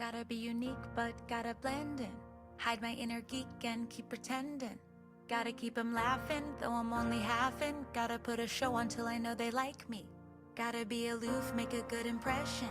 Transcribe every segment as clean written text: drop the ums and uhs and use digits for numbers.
Gotta be unique, but gotta blend in. Hide my inner geek and keep pretending. Gotta keep 'em laughing, though I'm only half in. Gotta put a show on till I know they like me. Gotta be aloof, make a good impression.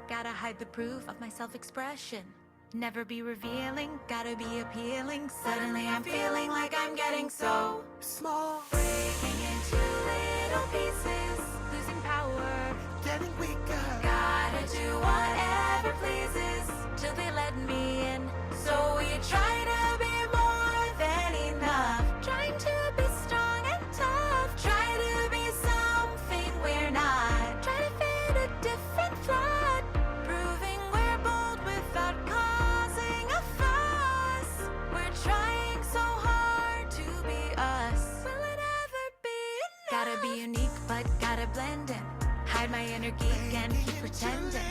Gotta hide the proof of my self-expression. Never be revealing, gotta be appealing. Suddenly I'm feeling like I'm getting so small. Breaking into little pieces, losing power, getting weaker. Gotta do whatever pleases till they let me in. So we try to be more than enough, trying to be strong and tough, try to be something we're not, try to fit a different flood, proving we're bold without causing a fuss. We're trying so hard to be us. Will it ever be enough? Gotta be unique but gotta blend in. Hide my inner geek and keep pretending.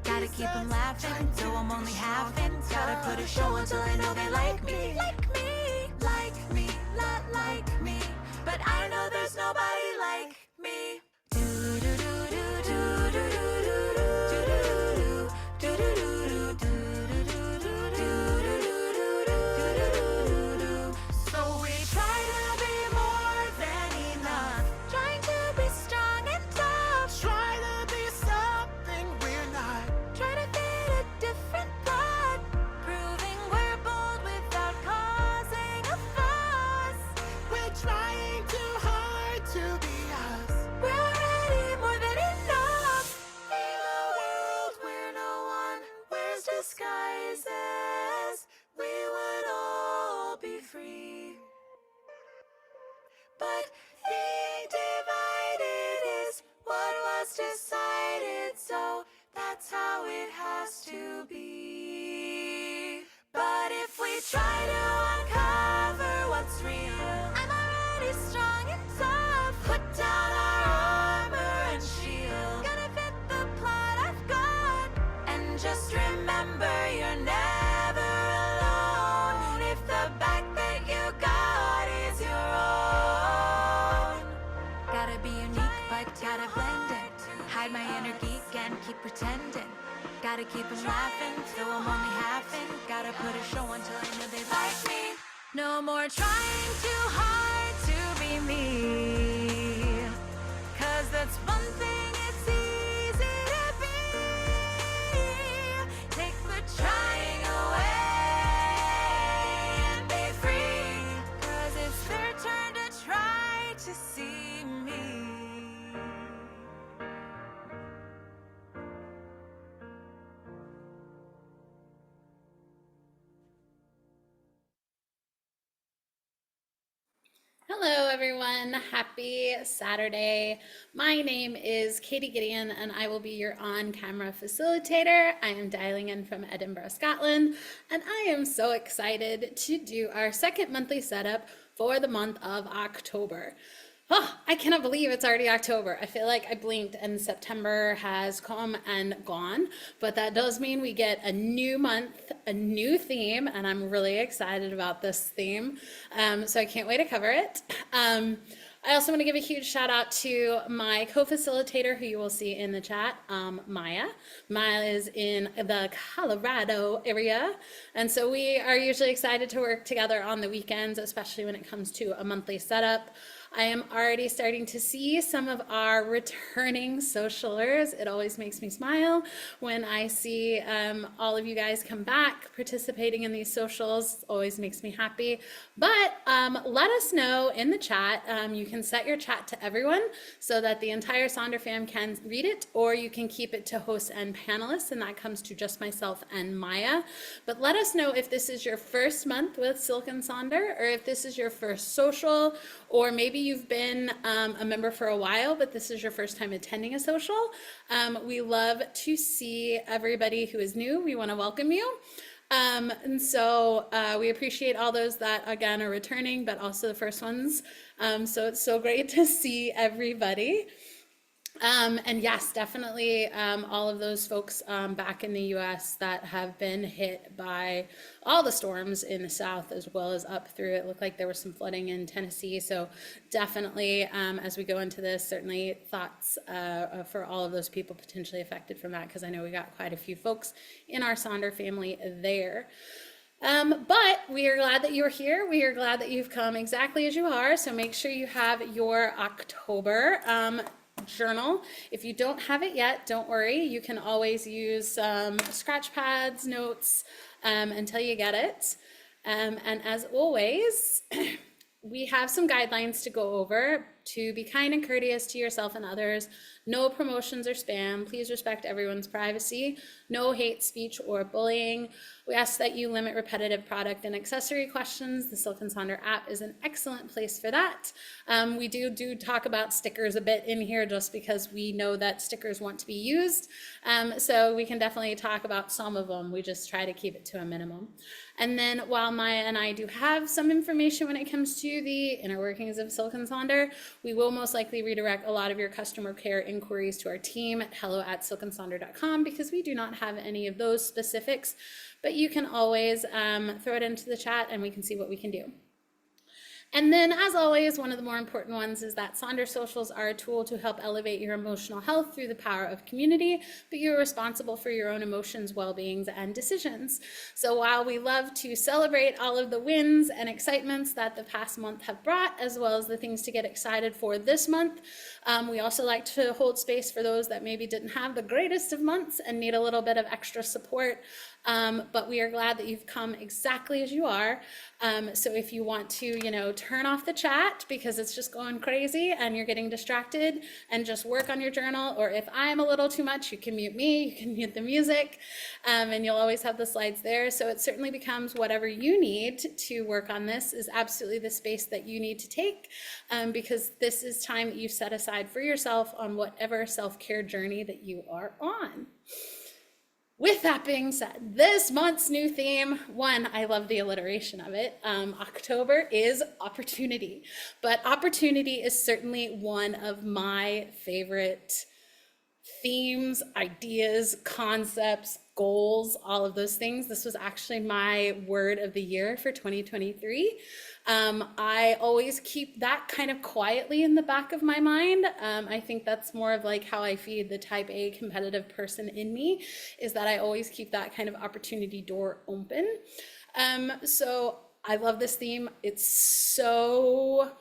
Gotta keep 'em laughing, though I'm only half in. Gotta put a show until I know they like me. Like me, like me, not like me. But I know there's nobody like me. So we try to be more than enough, trying to be strong and tough, Try to be something we're not. try to fit a different plot, proving we're bold without causing a fuss. We're trying too hard to be us. We're already more than enough. In a world where no one wears disguises, we would all be free. But being divided is what was decided, so that's how it has to be. But if we try to uncover what's real, I'm already strong and tough. Put down our armor and shield, gonna fit the plot I've got. And just remember, you're never alone if the back that you got is your own. Gotta be unique, but gotta blend in. Hide my inner geek and keep pretending. Gotta keep 'em laughing, though I'm only half in. Gotta put a show until I know they like me. No more trying too hard to be me, 'cause that's one thing it's easy to be. Take the trying away and be free, 'cause it's their turn to try to see me. Hello everyone, happy Saturday. My name is Katie Gideon and I will be your on-camera facilitator. I am dialing in from Edinburgh, Scotland, and I am so excited to do our second monthly setup for the month of October. Oh, I cannot believe it's already October. I feel like I blinked and September has come and gone, but that does mean we get a new month, a new theme, and I'm really excited about this theme. So I can't wait to cover it. I also want to give a huge shout out to my co-facilitator who you will see in the chat, Maya. Maya is in the Colorado area. And so we are usually excited to work together on the weekends, especially when it comes to a monthly setup. I am already starting to see some of our returning socialers. It always makes me smile when I see all of you guys come back participating in these socials. Always makes me happy. But let us know in the chat. You can set your chat to everyone so that the entire Sonder fam can read it, or you can keep it to hosts and panelists, and that comes to just myself and Maya. But let us know if this is your first month with Silk and Sonder, or if this is your first social, or maybe you've been a member for a while, but this is your first time attending a social. We love to see everybody who is new. We want to welcome you. And so we appreciate all those that, again, are returning, but also the first ones. So it's so great to see everybody. And yes, definitely all of those folks back in the US that have been hit by all the storms in the South as well as up through. It looked like there was some flooding in Tennessee. So definitely, as we go into this, certainly thoughts for all of those people potentially affected from that, because I know we got quite a few folks in our Sonder family there. But we are glad that you're here. We are glad that you've come exactly as you are. So make sure you have your October journal. If you don't have it yet, don't worry. You can always use scratch pads, notes until you get it. And as always, we have some guidelines to go over to be kind and courteous to yourself and others. No promotions or spam. Please respect everyone's privacy. No hate speech or bullying. We ask that you limit repetitive product and accessory questions. The Silk and Sonder app is an excellent place for that. We do talk about stickers a bit in here just because we know that stickers want to be used. So we can definitely talk about some of them. We just try to keep it to a minimum. And then while Maya and I do have some information when it comes to the inner workings of Silk and Sonder, we will most likely redirect a lot of your customer care inquiries to our team at hello@silkandsonder.com, because we do not have any of those specifics, but you can always throw it into the chat and we can see what we can do. And then, as always, one of the more important ones is that Sonder Socials are a tool to help elevate your emotional health through the power of community, but you're responsible for your own emotions, well-beings, and decisions. So while we love to celebrate all of the wins and excitements that the past month have brought, as well as the things to get excited for this month, we also like to hold space for those that maybe didn't have the greatest of months and need a little bit of extra support. But we are glad that you've come exactly as you are. So if you want to, turn off the chat because it's just going crazy and you're getting distracted, and just work on your journal, or if I'm a little too much, you can mute me, you can mute the music, and you'll always have the slides there. So it certainly becomes whatever you need to work on. This is absolutely the space that you need to take, because this is time that you set aside for yourself on whatever self-care journey that you are on. With that being said, this month's new theme, one, I love the alliteration of it. October is opportunity, but opportunity is certainly one of my favorite themes, ideas, concepts, goals, all of those things. This was actually my word of the year for 2023. I always keep that kind of quietly in the back of my mind. I think that's more of like how I feed the type A competitive person in me, is that I always keep that kind of opportunity door open. So I love this theme. It's so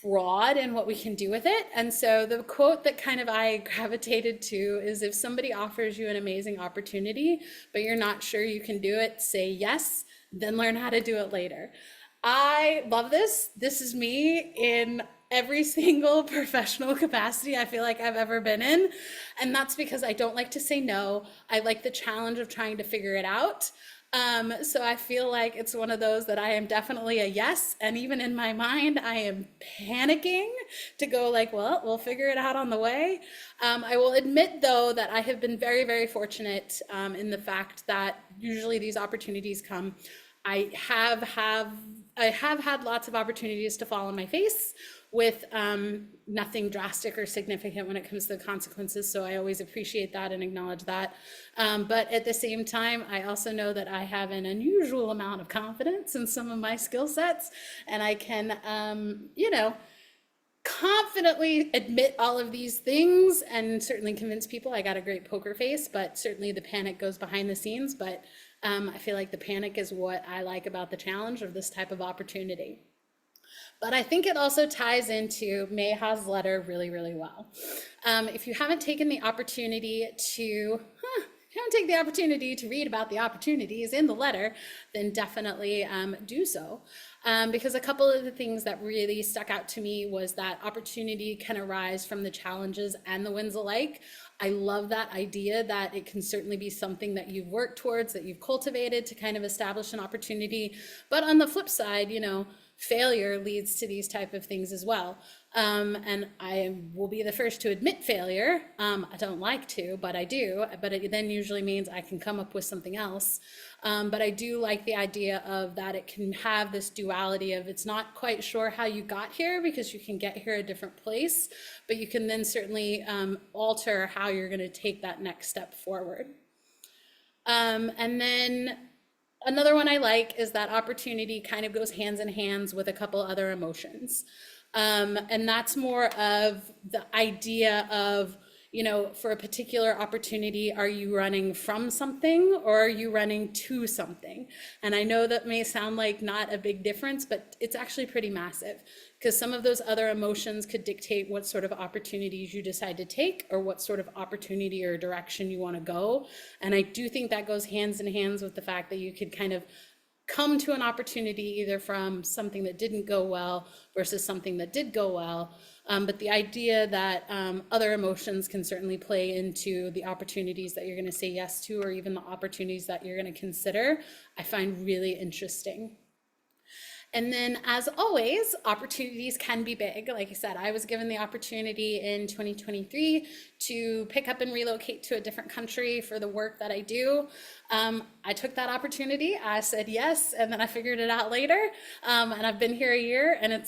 broad in what we can do with it. And so the quote that kind of I gravitated to is, if somebody offers you an amazing opportunity, but you're not sure you can do it, say yes, then learn how to do it later. I love this. This is me in every single professional capacity I feel like I've ever been in. And that's because I don't like to say no. I like the challenge of trying to figure it out. So I feel like it's one of those that I am definitely a yes. And even in my mind, I am panicking to go like, well, we'll figure it out on the way. I will admit, though, that I have been very, very fortunate in the fact that usually these opportunities come. I have had lots of opportunities to fall on my face with nothing drastic or significant when it comes to the consequences. So I always appreciate that and acknowledge that. But at the same time, I also know that I have an unusual amount of confidence in some of my skill sets, and I can, confidently admit all of these things and certainly convince people I got a great poker face, but certainly the panic goes behind the scenes. But I feel like the panic is what I like about the challenge of this type of opportunity. But I think it also ties into Mayha's letter really, really well. If you haven't taken the opportunity to, take the opportunity to read about the opportunities in the letter, then definitely do so. Because a couple of the things that really stuck out to me was that opportunity can arise from the challenges and the wins alike. I love that idea that it can certainly be something that you've worked towards, that you've cultivated to kind of establish an opportunity. But on the flip side, failure leads to these type of things as well. And I will be the first to admit failure. I don't like to, but I do. But it then usually means I can come up with something else. But I do like the idea of that it can have this duality of it's not quite sure how you got here because you can get here a different place, but you can then certainly alter how you're going to take that next step forward. And then another one I like is that opportunity kind of goes hands in hands with a couple other emotions. And that's more of the idea of, for a particular opportunity, are you running from something or are you running to something? And I know that may sound like not a big difference, but it's actually pretty massive because some of those other emotions could dictate what sort of opportunities you decide to take or what sort of opportunity or direction you want to go. And I do think that goes hands in hands with the fact that you could kind of come to an opportunity either from something that didn't go well versus something that did go well. But the idea that other emotions can certainly play into the opportunities that you're going to say yes to, or even the opportunities that you're going to consider, I find really interesting. And then, as always, opportunities can be big. Like I said, I was given the opportunity in 2023 to pick up and relocate to a different country for the work that I do. I took that opportunity. I said yes, and then I figured it out later. And I've been here a year, and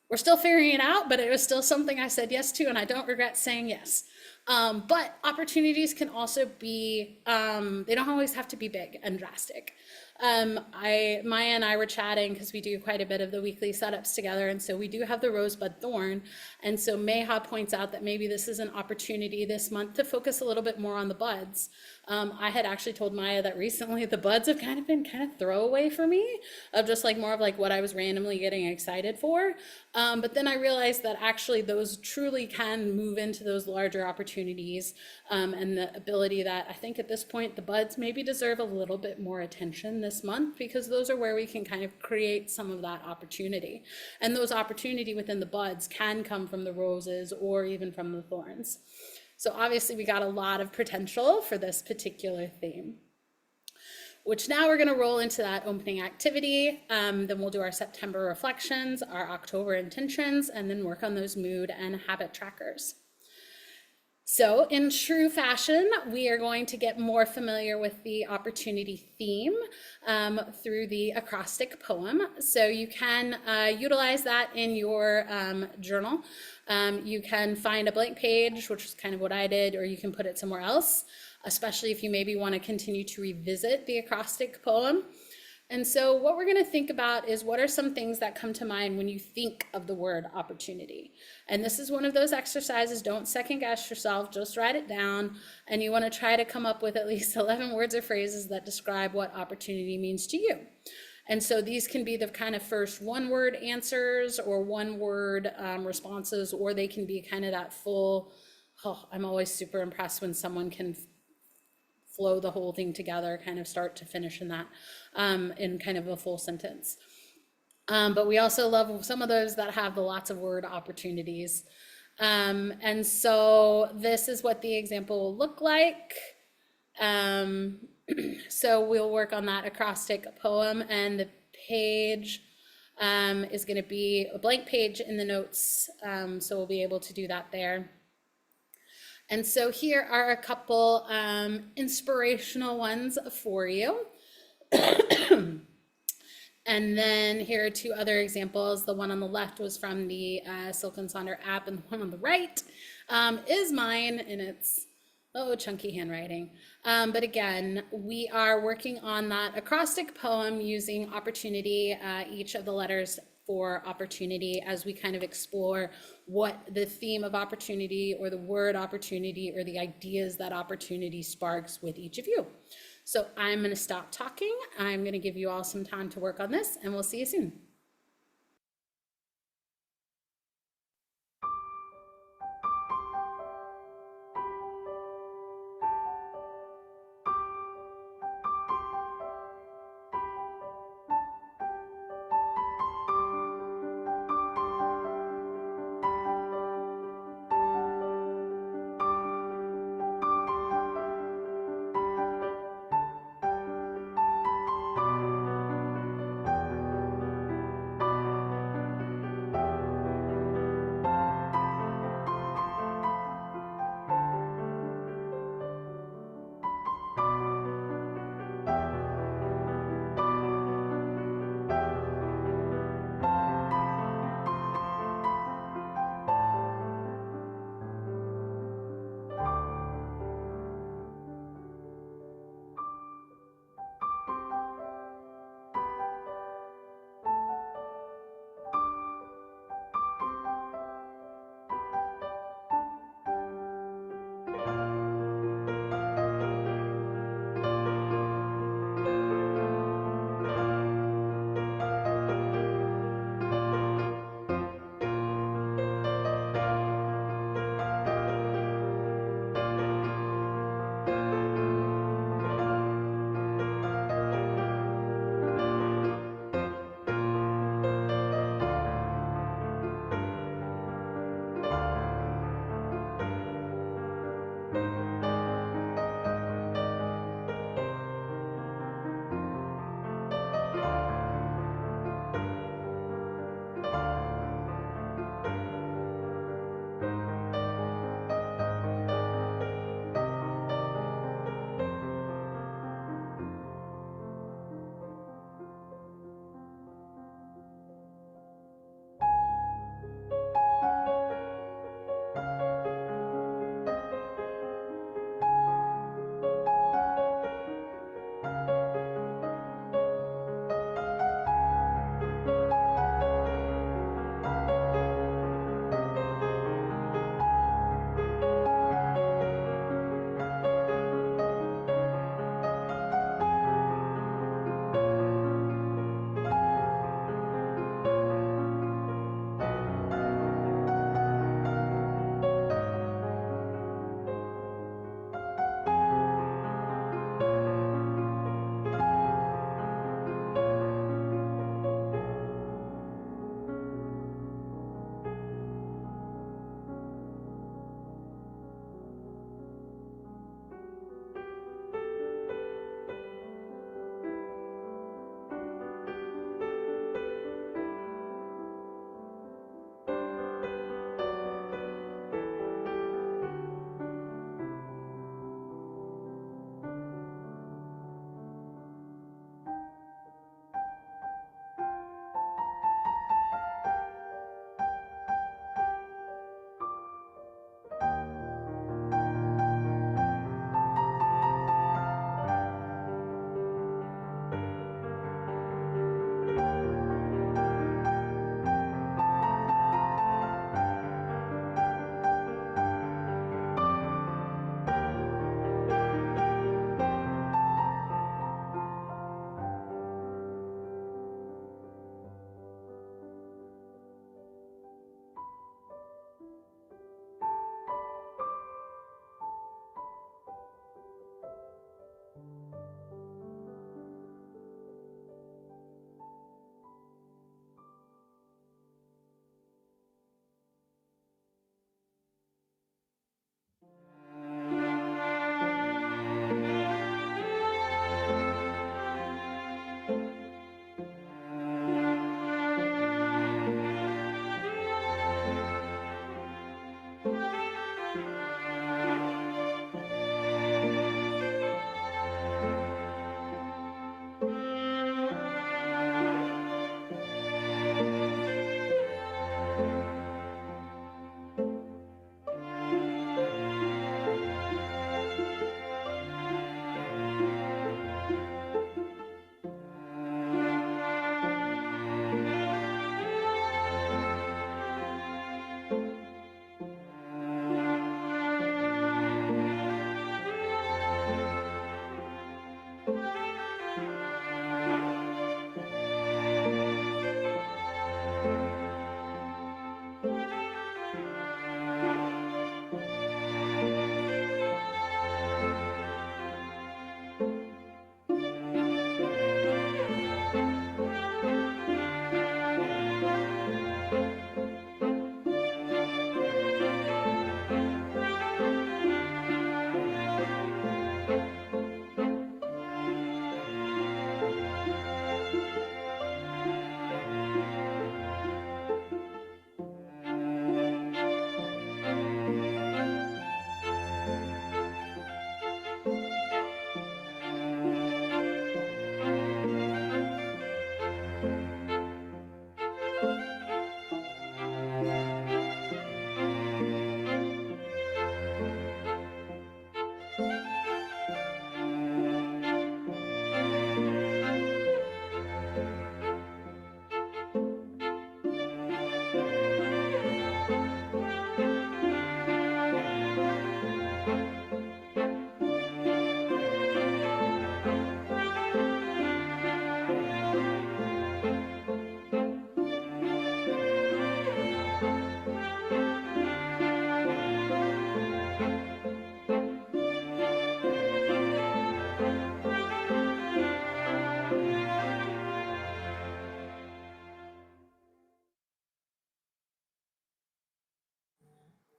we're still figuring it out, but it was still something I said yes to, and I don't regret saying yes. But opportunities can also be, they don't always have to be big and drastic. Maya and I were chatting because we do quite a bit of the weekly setups together. And so we do have the rosebud thorn. And so Meha points out that maybe this is an opportunity this month to focus a little bit more on the buds. I had actually told Maya that recently the buds have kind of been throwaway for me, of just like more of like what I was randomly getting excited for. But then I realized that actually those truly can move into those larger opportunities, and the ability that I think at this point the buds maybe deserve a little bit more attention this month, because those are where we can kind of create some of that opportunity. And those opportunity within the buds can come from the roses or even from the thorns. So obviously we got a lot of potential for this particular theme, which now we're going to roll into that opening activity. Then we'll do our September reflections, our October intentions, and then work on those mood and habit trackers. So in true fashion, we are going to get more familiar with the opportunity theme through the acrostic poem. So you can utilize that in your journal. You can find a blank page, which is kind of what I did, or you can put it somewhere else, especially if you maybe want to continue to revisit the acrostic poem. And so what we're going to think about is, what are some things that come to mind when you think of the word opportunity? And this is one of those exercises. Don't second guess yourself, just write it down. And you want to try to come up with at least 11 words or phrases that describe what opportunity means to you. And so these can be the kind of first one-word answers or one-word responses, or they can be kind of that full, I'm always super impressed when someone can flow the whole thing together, kind of start to finish in that, in kind of a full sentence. But we also love some of those that have the lots of word opportunities. And so this is what the example will look like. So we'll work on that acrostic poem, and the page is going to be a blank page in the notes. So we'll be able to do that there. And so here are a couple inspirational ones for you. And then here are two other examples. The one on the left was from the Silk and Sonder app, and the one on the right is mine, and it's chunky handwriting. But again, we are working on that acrostic poem using opportunity, each of the letters for opportunity, as we kind of explore what the theme of opportunity or the word opportunity or the ideas that opportunity sparks with each of you. So I'm going to stop talking. I'm going to give you all some time to work on this, and we'll see you soon.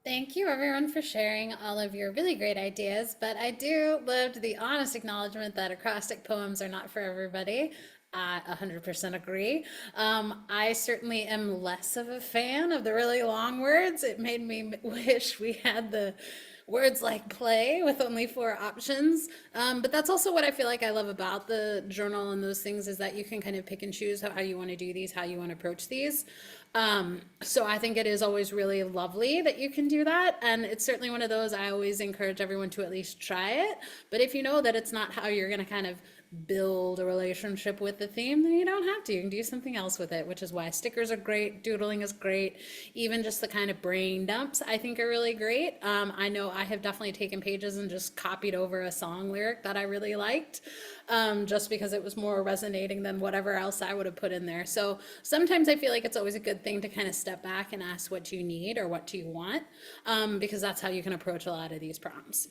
Thank you everyone for sharing all of your really great ideas, but I do love the honest acknowledgement that acrostic poems are not for everybody. I 100% agree. I certainly am less of a fan of the really long words. It made me wish we had the words like play with only four options. But that's also what I feel like I love about the journal and those things, is that you can kind of pick and choose how you want to do these, how you want to approach these. So I think it is always really lovely that you can do that. And it's certainly one of those I always encourage everyone to at least try it. But if you know that it's not how you're going to kind of build a relationship with the theme, then you don't have to. You can do something else with it, which is why stickers are great, doodling is great, even just the kind of brain dumps I think are really great. I know I have definitely taken pages and just copied over a song lyric that I really liked, just because it was more resonating than whatever else I would have put in there. So sometimes I feel like it's always a good thing to kind of step back and ask what you need or what do you want, because that's how you can approach a lot of these prompts.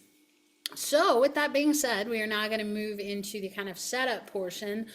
So with that being said, we are now going to move into the kind of setup portion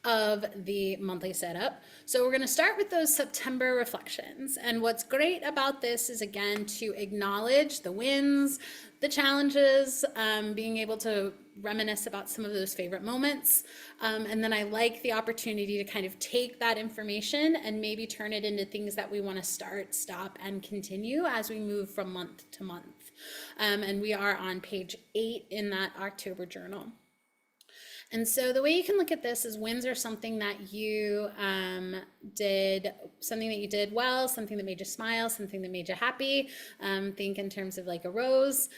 of the monthly setup. So we're going to start with those September reflections. And what's great about this is, again, to acknowledge the wins, the challenges, being able to reminisce about some of those favorite moments. And then I like the opportunity to kind of take that information and maybe turn it into things that we want to start, stop, and continue as we move from month to month. And we are on page 8 in that October journal. And so the way you can look at this is wins are something that you did well, something that made you smile, something that made you happy. Think in terms of like a rose.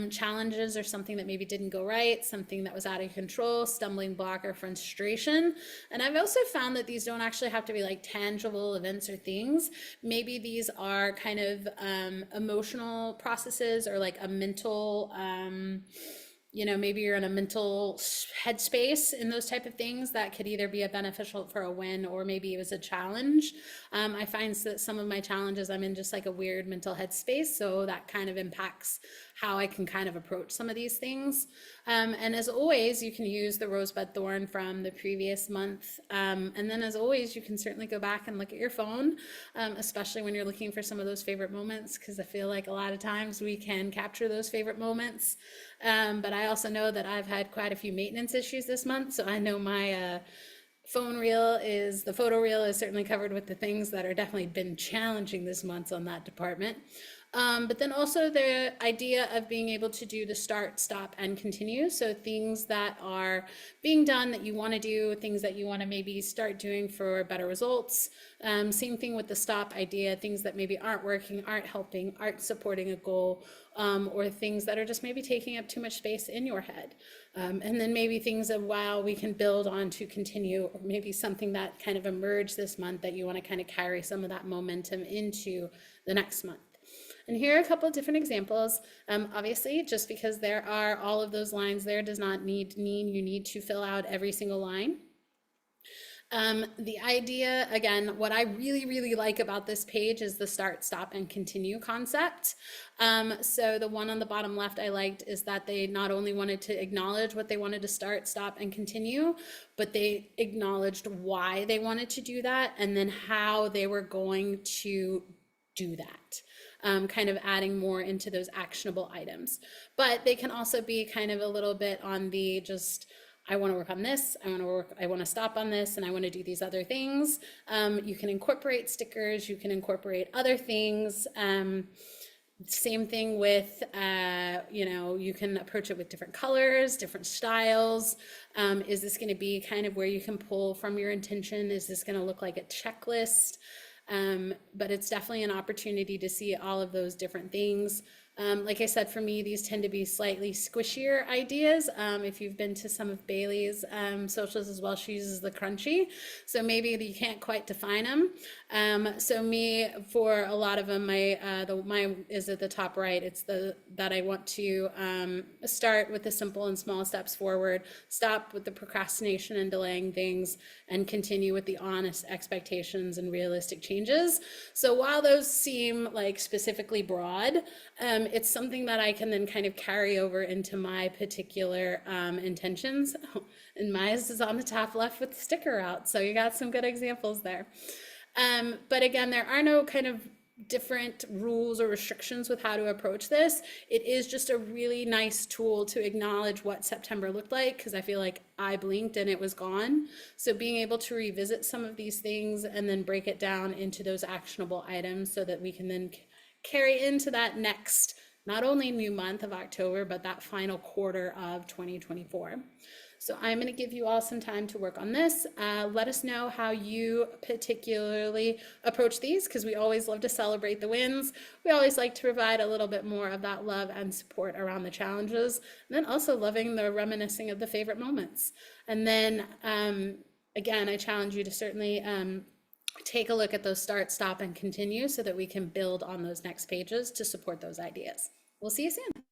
Challenges are something that maybe didn't go right, something that was out of control, stumbling block, or frustration. And I've also found that these don't actually have to be like tangible events or things. Maybe these are kind of emotional processes, or like a mental maybe you're in a mental headspace in those type of things that could either be a beneficial for a win, or maybe it was a challenge. I find that some of my challenges, I'm in just like a weird mental headspace, so that kind of impacts how I can kind of approach some of these things. And as always, you can use the rosebud thorn from the previous month. And then as always, you can certainly go back and look at your phone, especially when you're looking for some of those favorite moments, because I feel like a lot of times we can capture those favorite moments. But I also know that I've had quite a few maintenance issues this month, so I know my photo reel is certainly covered with the things that are definitely been challenging this month on that department. But then also the idea of being able to do the start, stop, and continue. So things that are being done that you want to do, things that you want to maybe start doing for better results. Same thing with the stop idea, things that maybe aren't working, aren't helping, aren't supporting a goal, or things that are just maybe taking up too much space in your head. And then maybe things of, wow, we can build on to continue, or maybe something that kind of emerged this month that you want to kind of carry some of that momentum into the next month. And here are a couple of different examples. Obviously, just because there are all of those lines there does not mean you need to fill out every single line. The idea, again, what I really, really like about this page is the start, stop, and continue concept. So the one on the bottom left I liked is that they not only wanted to acknowledge what they wanted to start, stop, and continue, but they acknowledged why they wanted to do that, and then how they were going to do that. Kind of adding more into those actionable items. But they can also be kind of a little bit on the just, I want to work on this, I want to stop on this, and I want to do these other things. You can incorporate stickers, you can incorporate other things. Same thing with, you can approach it with different colors, different styles. Is this going to be kind of where you can pull from your intention? Is this going to look like a checklist? But it's definitely an opportunity to see all of those different things. Like I said, for me, these tend to be slightly squishier ideas. If you've been to some of Bailey's socials as well, she uses the crunchy. So maybe you can't quite define them. So me, for a lot of them, mine is at the top right. It's that I want to start with the simple and small steps forward, stop with the procrastination and delaying things, and continue with the honest expectations and realistic changes. So while those seem like specifically broad, it's something that I can then kind of carry over into my particular intentions. And mine is on the top left with the sticker out. So you got some good examples there. But again, there are no kind of different rules or restrictions with how to approach this. It is just a really nice tool to acknowledge what September looked like, because I feel like I blinked and it was gone. So being able to revisit some of these things and then break it down into those actionable items so that we can then carry into that next, not only new month of October, but that final quarter of 2024. So I'm going to give you all some time to work on this. Let us know how you particularly approach these, because we always love to celebrate the wins. We always like to provide a little bit more of that love and support around the challenges, and then also loving the reminiscing of the favorite moments. And then again, I challenge you to certainly take a look at those start, stop, and continue so that we can build on those next pages to support those ideas. We'll see you soon.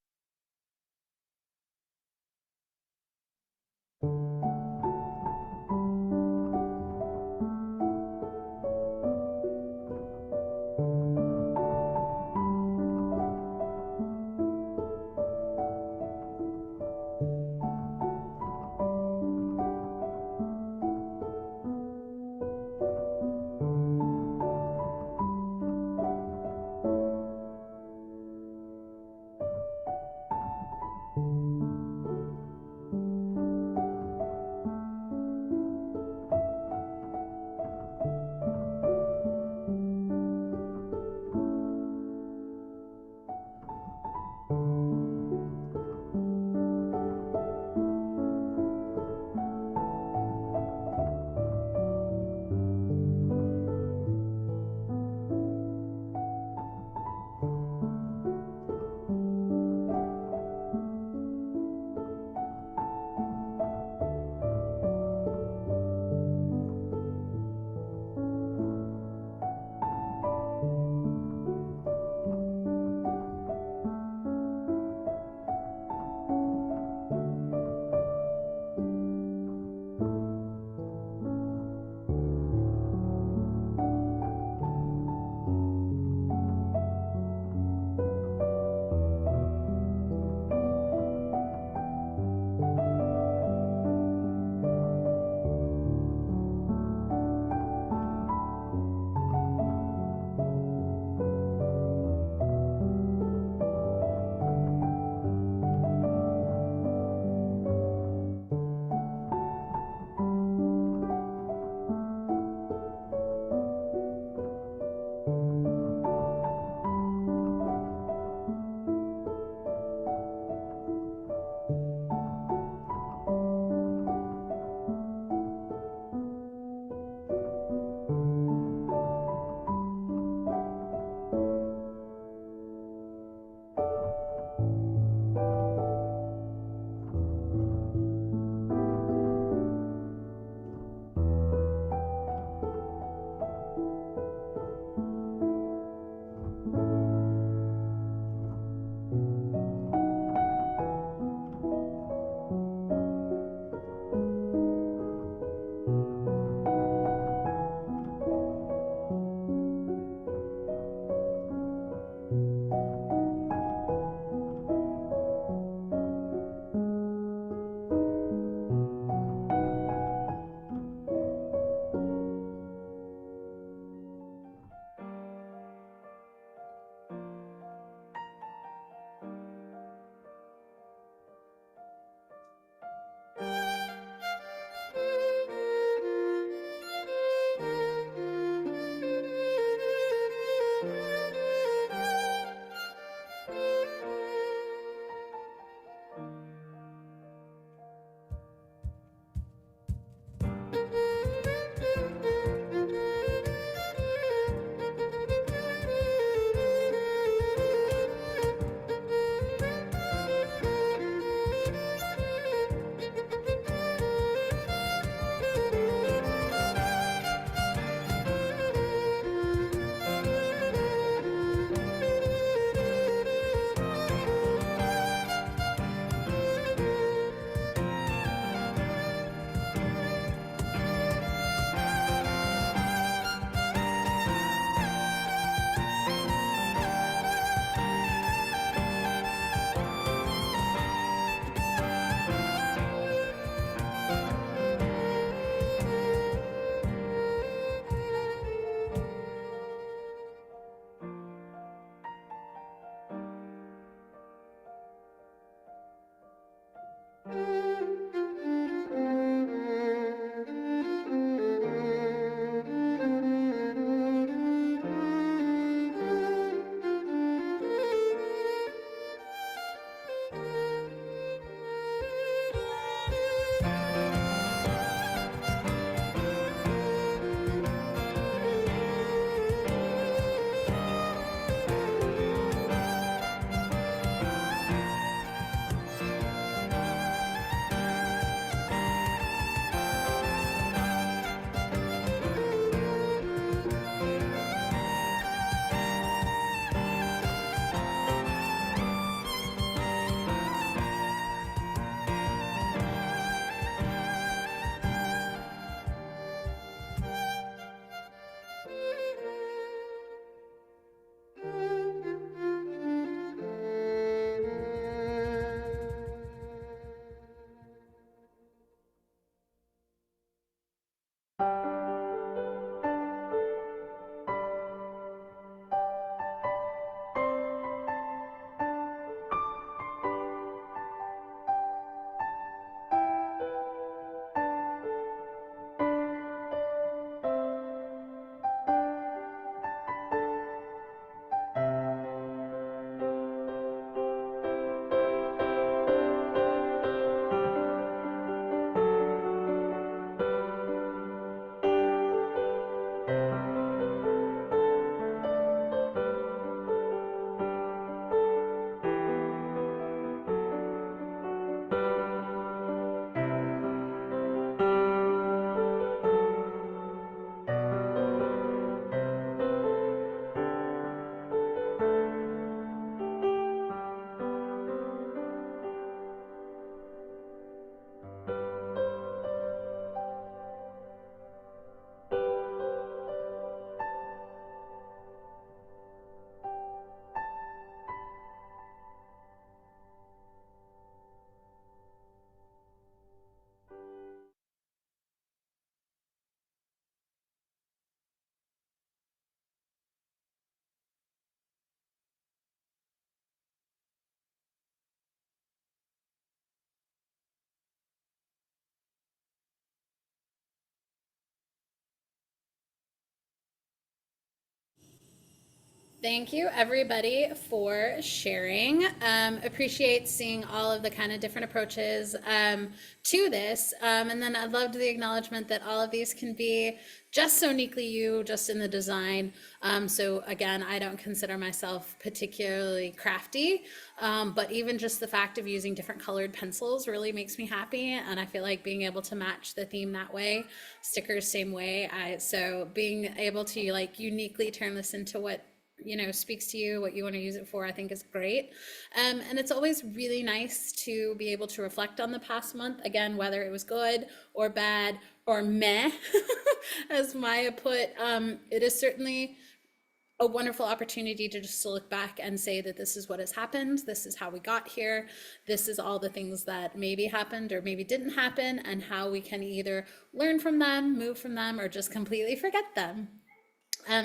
Thank you, everybody, for sharing. Appreciate seeing all of the kind of different approaches to this. And then I loved the acknowledgement that all of these can be just so uniquely you, just in the design. So again, I don't consider myself particularly crafty, but even just the fact of using different colored pencils really makes me happy. And I feel like being able to match the theme that way, stickers same way. So being able to like uniquely turn this into what speaks to you, what you want to use it for, I think is great. And it's always really nice to be able to reflect on the past month, again, whether it was good or bad or meh, as Maya put. It is certainly a wonderful opportunity to just to look back and say that this is what has happened, this is how we got here, this is all the things that maybe happened or maybe didn't happen, and how we can either learn from them, move from them, or just completely forget them.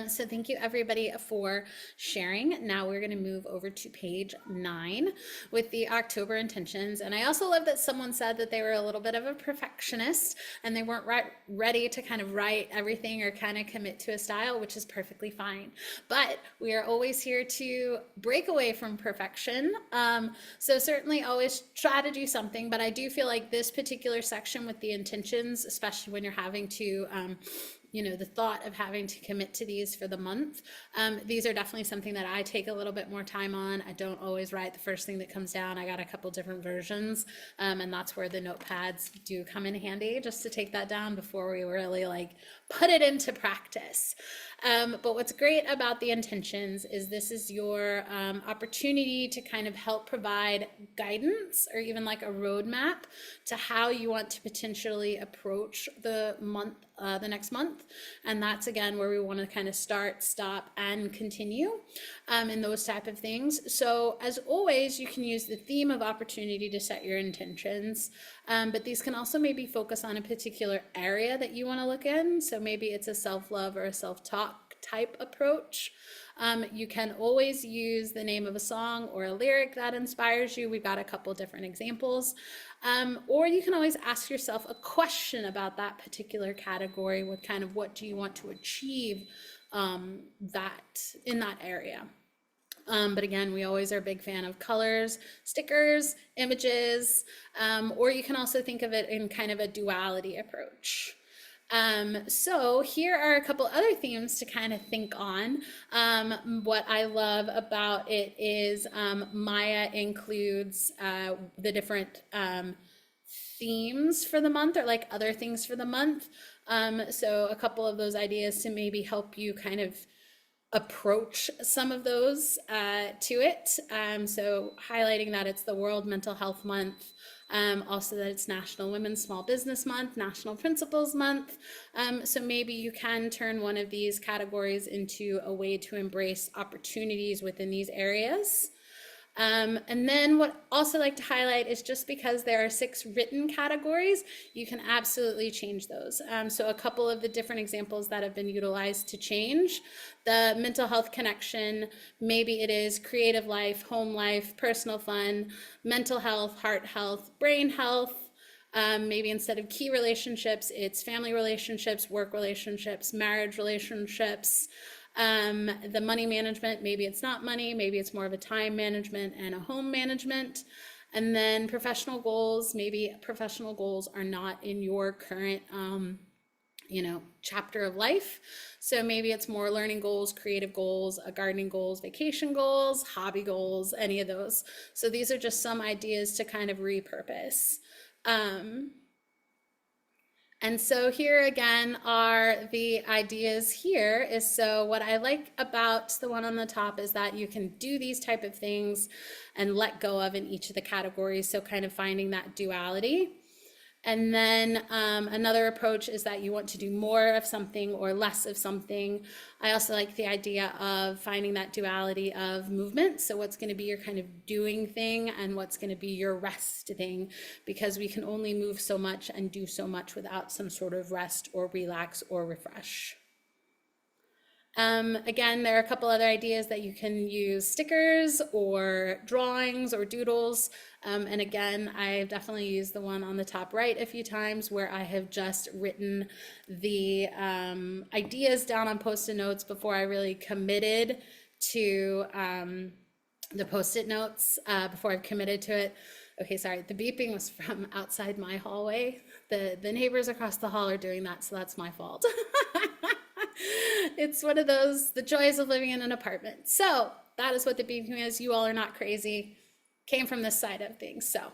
So thank you everybody for sharing. Now we're going to move over to page 9 with the October intentions. And I also love that someone said that they were a little bit of a perfectionist and they weren't ready to kind of write everything or kind of commit to a style, which is perfectly fine. But we are always here to break away from perfection. So certainly always try to do something, but I do feel like this particular section with the intentions, especially when you're having to the thought of having to commit to these for the month. These are definitely something that I take a little bit more time on. I don't always write the first thing that comes down. I got a couple different versions, and that's where the notepads do come in handy, just to take that down before we really like put it into practice. But what's great about the intentions is this is your opportunity to kind of help provide guidance or even like a roadmap to how you want to potentially approach the month, the next month. And that's again where we want to kind of start, stop, and continue in those type of things. So as always, you can use the theme of opportunity to set your intentions. But these can also maybe focus on a particular area that you want to look in. So maybe it's a self-love or a self-talk type approach. You can always use the name of a song or a lyric that inspires you. We've got a couple different examples. Or you can always ask yourself a question about that particular category with kind of what do you want to achieve that in that area. But again, we always are a big fan of colors, stickers, images, or you can also think of it in kind of a duality approach. So here are a couple other themes to kind of think on. What I love about it is Maya includes the different themes for the month or like other things for the month. So a couple of those ideas to maybe help you kind of approach some of those to it. So highlighting that it's the World Mental Health Month, also that it's National Women's Small Business Month, National Principals Month. So maybe you can turn one of these categories into a way to embrace opportunities within these areas. And then what I also like to highlight is just because there are 6 written categories, you can absolutely change those. So a couple of the different examples that have been utilized to change the mental health connection, maybe it is creative life, home life, personal fun, mental health, heart health, brain health. Maybe instead of key relationships, it's family relationships, work relationships, marriage relationships. The money management, maybe it's not money, maybe it's more of a time management and a home management. And then professional goals, maybe professional goals are not in your current chapter of life. So maybe it's more learning goals, creative goals, gardening goals, vacation goals, hobby goals, any of those. So these are just some ideas to kind of repurpose. And so here again are the ideas here is, so what I like about the one on the top is that you can do these type of things and let go of in each of the categories. So kind of finding that duality. And then another approach is that you want to do more of something or less of something. I also like the idea of finding that duality of movement. So what's going to be your kind of doing thing and what's going to be your rest thing, because we can only move so much and do so much without some sort of rest or relax or refresh. Again, there are a couple other ideas that you can use stickers or drawings or doodles. And again, I've definitely used the one on the top right a few times where I have just written the ideas down on Post-it notes before I really committed to the post-it notes before I've committed to it. Okay, sorry, the beeping was from outside my hallway. The neighbors across the hall are doing that, so that's my fault. It's one of those, the joys of living in an apartment. So that is what the beeping is. You all are not crazy. Came from this side of things, so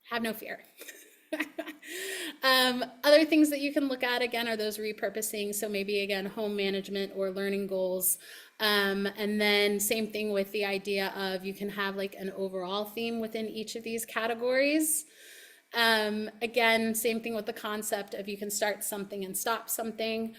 have no fear. Other things that you can look at again are those repurposing. So maybe again, home management or learning goals. And then same thing with the idea of you can have like an overall theme within each of these categories. Again, same thing with the concept of you can start something and stop something.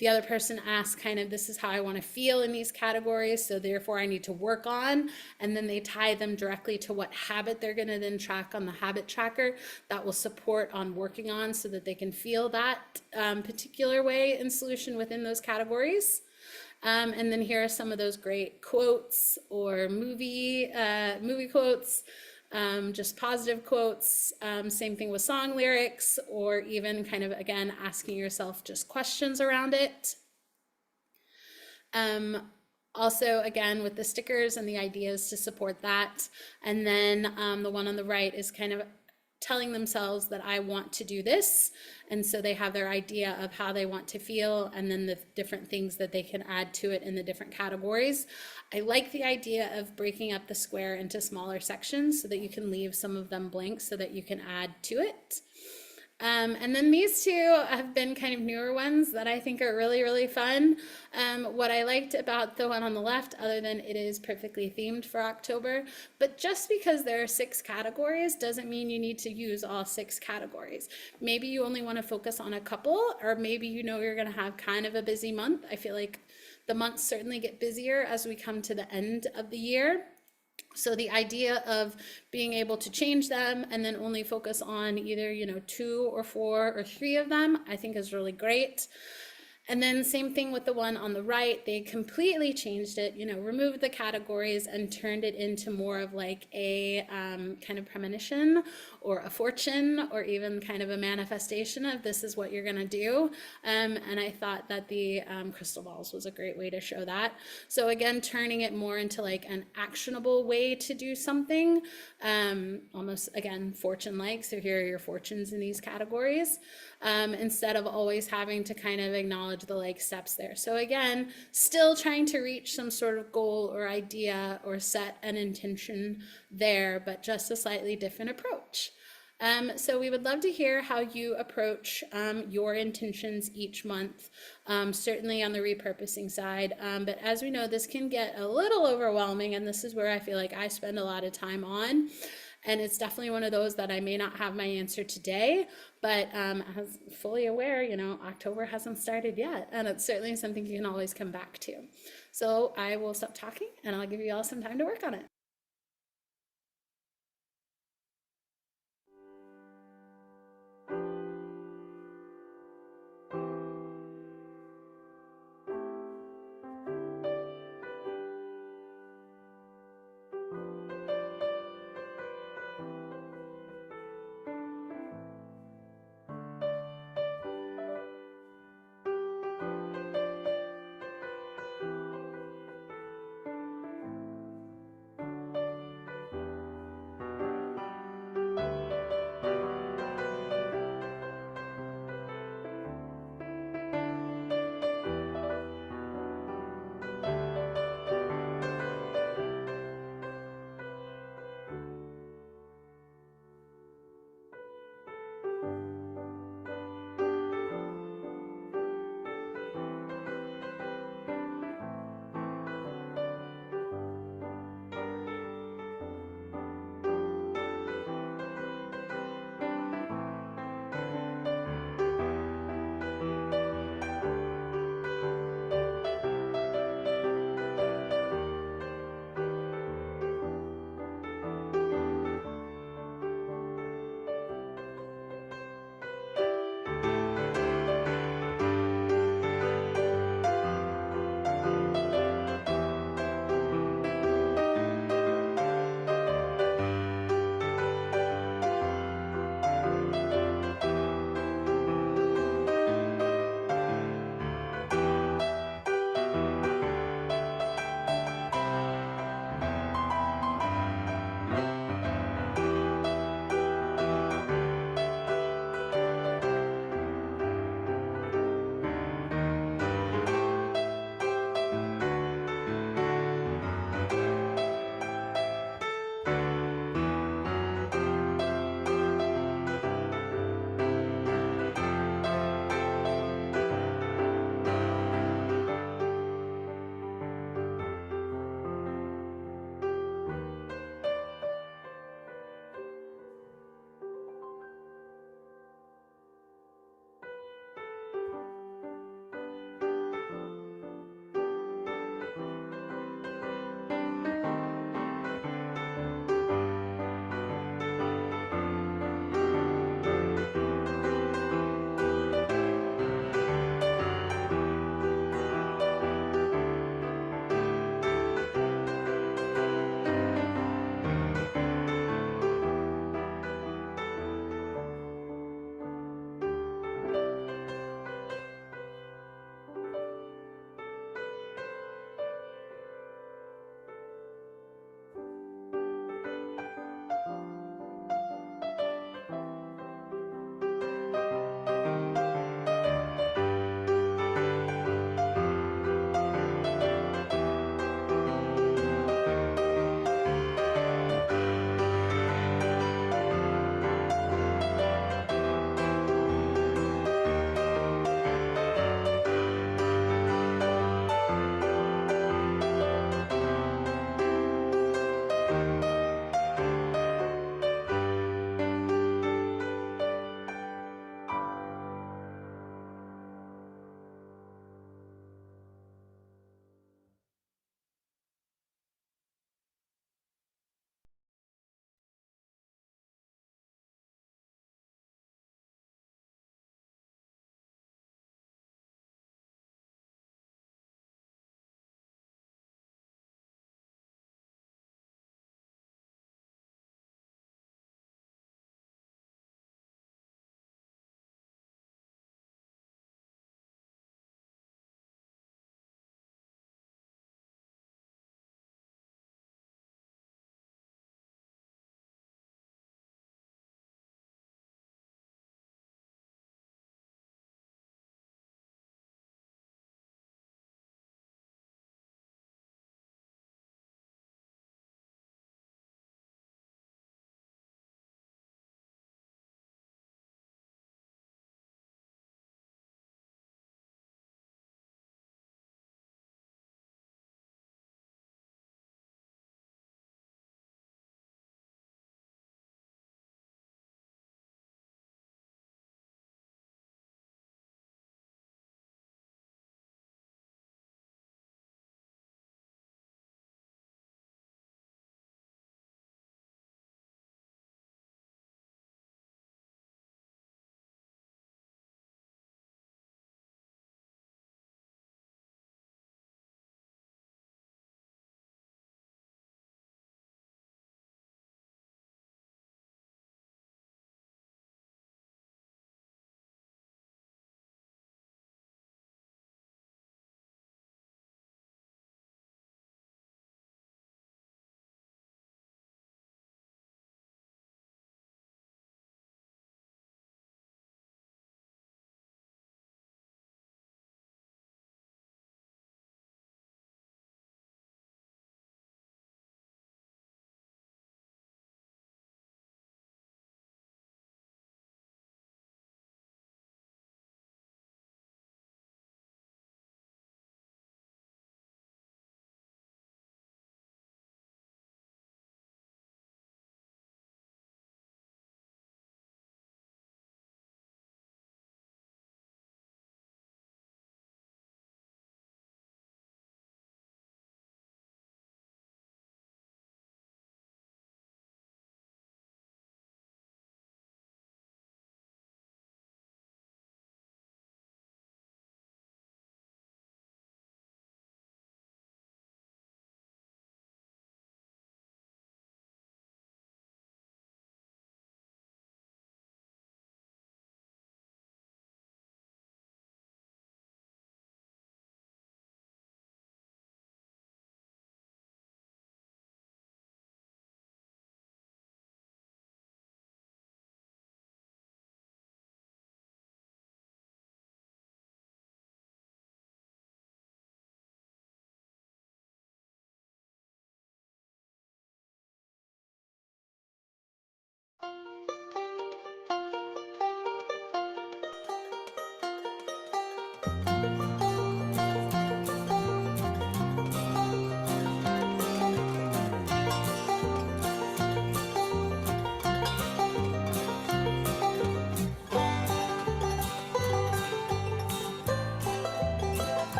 The other person asks kind of, this is how I want to feel in these categories, so therefore I need to work on, and then they tie them directly to what habit they're going to then track on the habit tracker that will support on working on so that they can feel that particular way and solution within those categories. And then here are some of those great quotes or movie quotes. Just positive quotes, same thing with song lyrics, or even kind of, again, asking yourself just questions around it. Also, again, with the stickers and the ideas to support that. And then the one on the right is kind of telling themselves that I want to do this. And so they have their idea of how they want to feel and then the different things that they can add to it in the different categories. I like the idea of breaking up the square into smaller sections so that you can leave some of them blank so that you can add to it. And then these two have been kind of newer ones that I think are really, really fun. What I liked about the one on the left, other than it is perfectly themed for October, but just because there are 6 categories doesn't mean you need to use all 6 categories. Maybe you only want to focus on a couple, or maybe you know you're going to have kind of a busy month. I feel like the months certainly get busier as we come to the end of the year. So the idea of being able to change them and then only focus on either, 2 or 4 or 3 of them, I think is really great. And then same thing with the one on the right, they completely changed it, removed the categories and turned it into more of like a kind of premonition or a fortune or even kind of a manifestation of this is what you're going to do. And I thought that the crystal balls was a great way to show that. So again, turning it more into like an actionable way to do something, almost again, fortune-like. So here are your fortunes in these categories. Instead of always having to kind of acknowledge the like steps there. So again, still trying to reach some sort of goal or idea or set an intention there, but just a slightly different approach. So we would love to hear how you approach your intentions each month, certainly on the repurposing side. But as we know, this can get a little overwhelming, and this is where I feel like I spend a lot of time on. And it's definitely one of those that I may not have my answer today, but as fully aware, October hasn't started yet, and it's certainly something you can always come back to. So I will stop talking, and I'll give you all some time to work on it.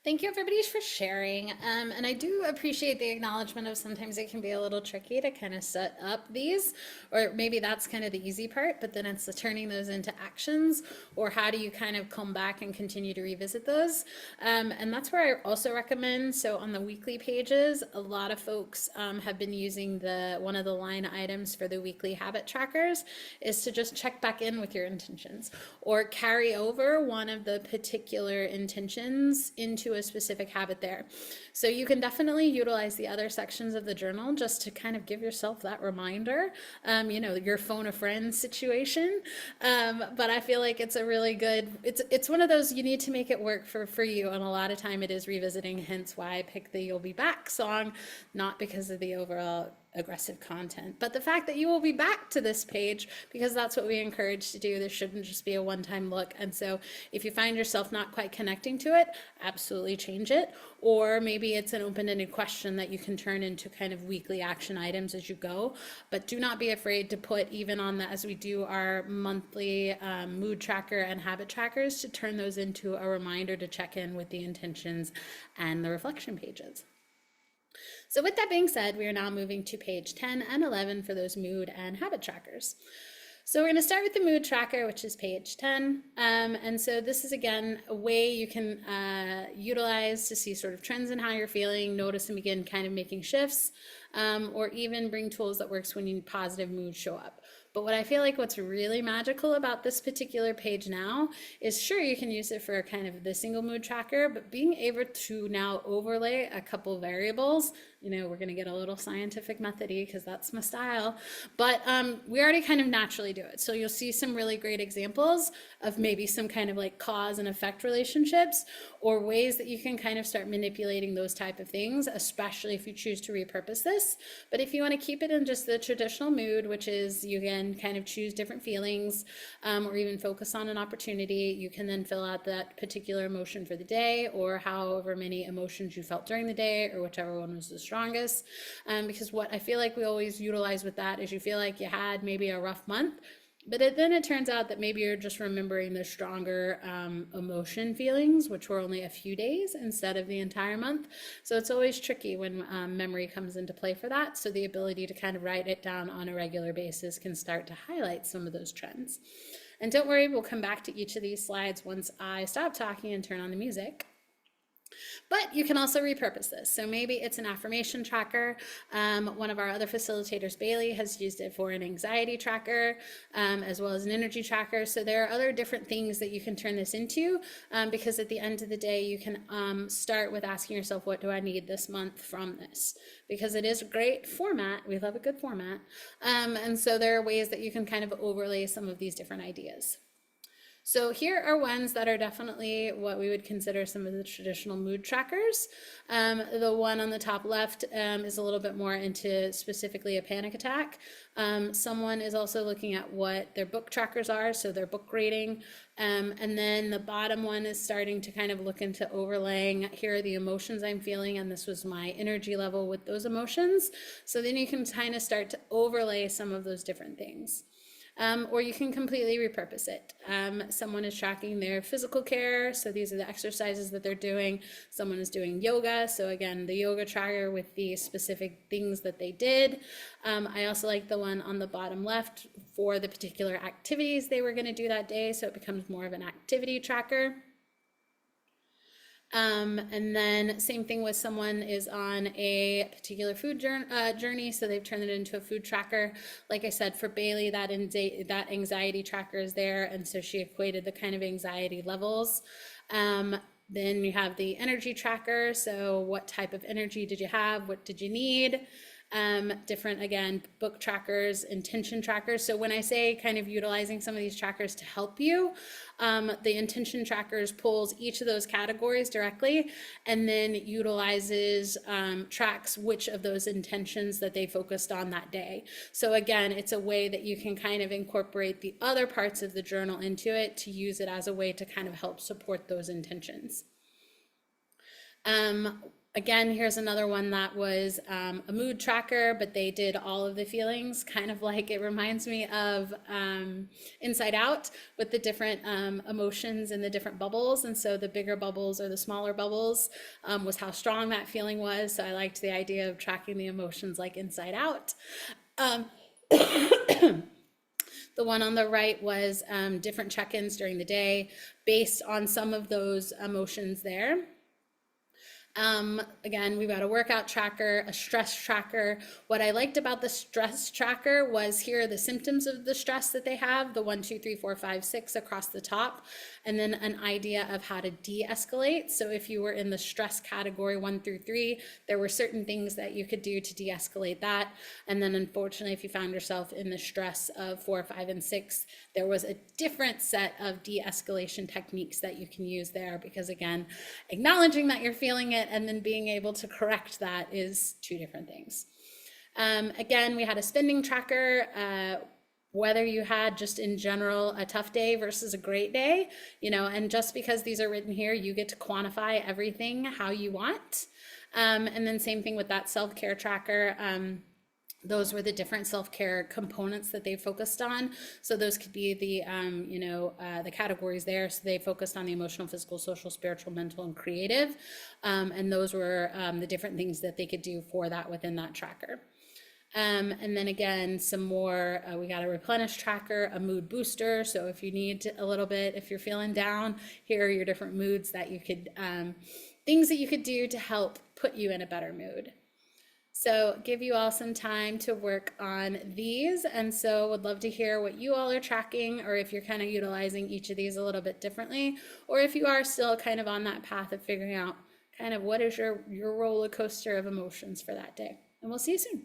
Thank you, everybody, for sharing. And I do appreciate the acknowledgement of sometimes it can be a little tricky to kind of set up these, or maybe that's kind of the easy part, but then it's the turning those into actions, or how do you kind of come back and continue to revisit those? And that's where I also recommend, so on the weekly pages, a lot of folks have been using one of the line items for the weekly habit trackers is to just check back in with your intentions, or carry over one of the particular intentions into a specific habit there. So you can definitely utilize the other sections of the journal just to kind of give yourself that reminder, your phone a friend situation. But I feel like it's a really good, it's one of those, you need to make it work for you. And a lot of time it is revisiting, hence why I picked the You'll Be Back song, not because of the overall aggressive content, but the fact that you will be back to this page, because that's what we encourage to do. This shouldn't just be a one-time look. And so if you find yourself not quite connecting to it, absolutely change it. Or maybe it's an open-ended question that you can turn into kind of weekly action items as you go. But do not be afraid to put, even on that, as we do our monthly mood tracker and habit trackers, to turn those into a reminder to check in with the intentions and the reflection pages. So with that being said, we are now moving to page 10 and 11 for those mood and habit trackers. So we're going to start with the mood tracker, which is page 10. And so this is, again, a way you can utilize to see sort of trends in how you're feeling, notice and begin kind of making shifts, or even bring tools that works when you positive moods show up. But what I feel like what's really magical about this particular page now is, sure, you can use it for kind of the single mood tracker, but being able to now overlay a couple variables we're going to get a little scientific methody because that's my style. But we already kind of naturally do it. So you'll see some really great examples of maybe some kind of like cause and effect relationships, or ways that you can kind of start manipulating those type of things, especially if you choose to repurpose this. But if you want to keep it in just the traditional mood, which is you can kind of choose different feelings, or even focus on an opportunity, you can then fill out that particular emotion for the day, or however many emotions you felt during the day, or whichever one was the strongest. Because what I feel like we always utilize with that is you feel like you had maybe a rough month, but then it turns out that maybe you're just remembering the stronger emotion feelings, which were only a few days instead of the entire month. So it's always tricky when memory comes into play for that. So the ability to kind of write it down on a regular basis can start to highlight some of those trends. And don't worry, we'll come back to each of these slides once I stop talking and turn on the music. But you can also repurpose this. So maybe it's an affirmation tracker. One of our other facilitators, Bailey, has used it for an anxiety tracker, as well as an energy tracker. So there are other different things that you can turn this into, because at the end of the day, you can start with asking yourself, what do I need this month from this? Because it is a great format. We love a good format. And so there are ways that you can kind of overlay some of these different ideas. So here are ones that are definitely what we would consider some of the traditional mood trackers. The one on the top left is a little bit more into specifically a panic attack. Someone is also looking at what their book trackers are, so their book rating. And then the bottom one is starting to kind of look into overlaying, here are the emotions I'm feeling, and this was my energy level with those emotions. So then you can kind of start to overlay some of those different things. Or you can completely repurpose it. Someone is tracking their physical care, so these are the exercises that they're doing. Someone is doing yoga, so again, the yoga tracker with the specific things that they did. I also like the one on the bottom left for the particular activities they were going to do that day, so it becomes more of an activity tracker. And then same thing with someone is on a particular food journey, so they've turned it into a food tracker. Like I said, for Bailey, that anxiety tracker is there, and so she equated the kind of anxiety levels. Then you have the energy tracker, so what type of energy did you have, what did you need? Different, again, book trackers, intention trackers. So when I say kind of utilizing some of these trackers to help you, the intention trackers pulls each of those categories directly and then utilizes, tracks which of those intentions that they focused on that day. So again, it's a way that you can kind of incorporate the other parts of the journal into it to use it as a way to kind of help support those intentions. Again, here's another one that was a mood tracker, but they did all of the feelings, kind of like it reminds me of Inside Out with the different emotions and the different bubbles. And so the bigger bubbles or the smaller bubbles was how strong that feeling was. So I liked the idea of tracking the emotions like Inside Out. The one on the right was different check-ins during the day based on some of those emotions there. Again, we've got a workout tracker, a stress tracker. What I liked about the stress tracker was here are the symptoms of the stress that they have, the 1, 2, 3, 4, 5, 6 across the top, and then an idea of how to de-escalate. So if you were in the stress category 1 through 3, there were certain things that you could do to de-escalate that. And then unfortunately, if you found yourself in the stress of 4, 5, and 6, there was a different set of de-escalation techniques that you can use there, because again, acknowledging that you're feeling it and then being able to correct that is two different things. Again, we had a spending tracker, whether you had just in general a tough day versus a great day, and just because these are written here, you get to quantify everything how you want. And then same thing with that self-care tracker. Those were the different self-care components that they focused on. So those could be the, the categories there. So they focused on the emotional, physical, social, spiritual, mental, and creative. And those were the different things that they could do for that within that tracker. And then again, some more, we got a replenish tracker, a mood booster. So if you need a little bit, if you're feeling down, here are your different moods that you could, things that you could do to help put you in a better mood. So give you all some time to work on these. And so would love to hear what you all are tracking, or if you're kind of utilizing each of these a little bit differently, or if you are still kind of on that path of figuring out kind of what is your roller coaster of emotions for that day. And we'll see you soon.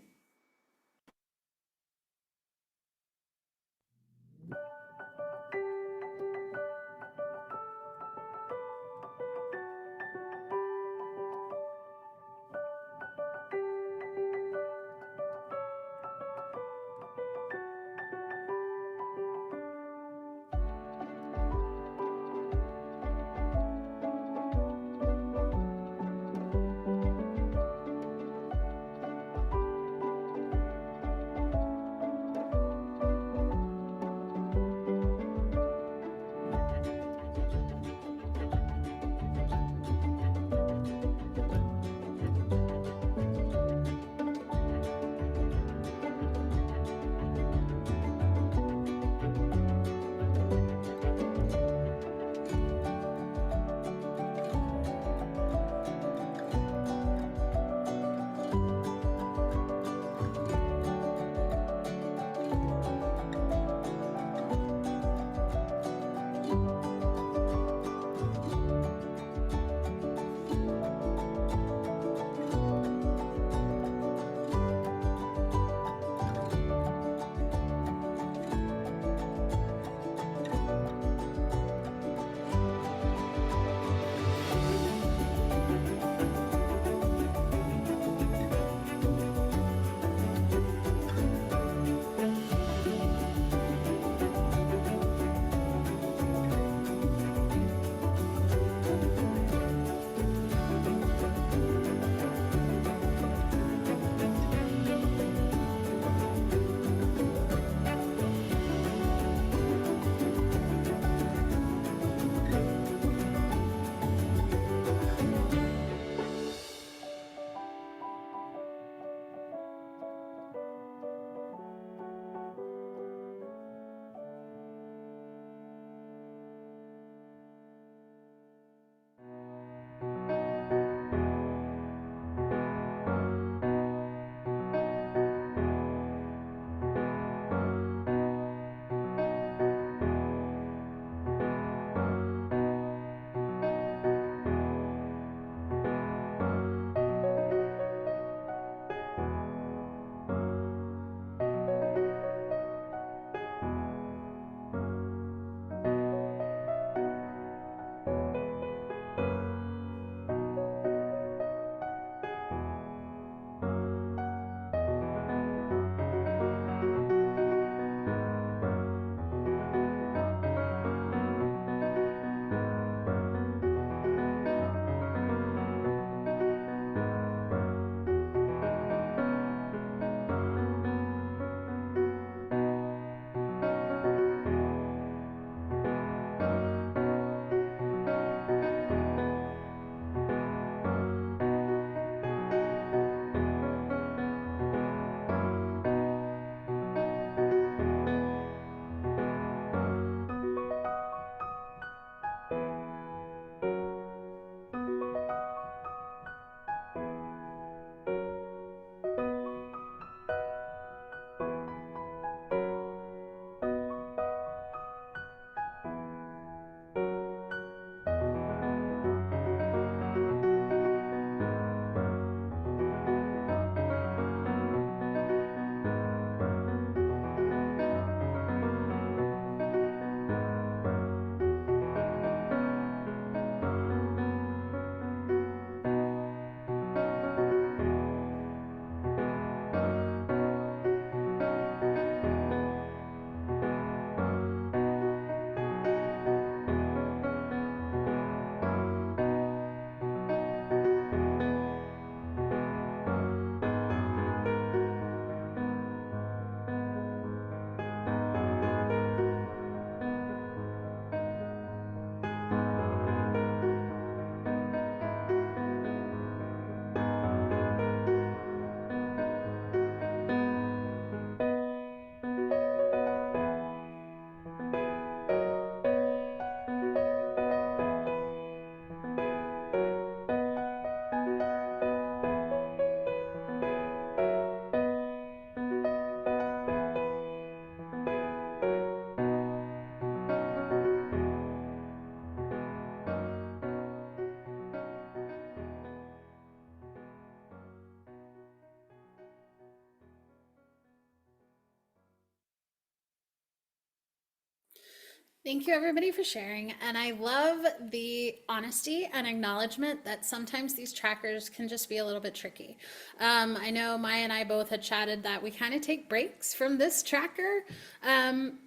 Thank you, everybody, for sharing. And I love the honesty and acknowledgement that sometimes these trackers can just be a little bit tricky. I know Maya and I both had chatted that we kind of take breaks from this tracker. Um,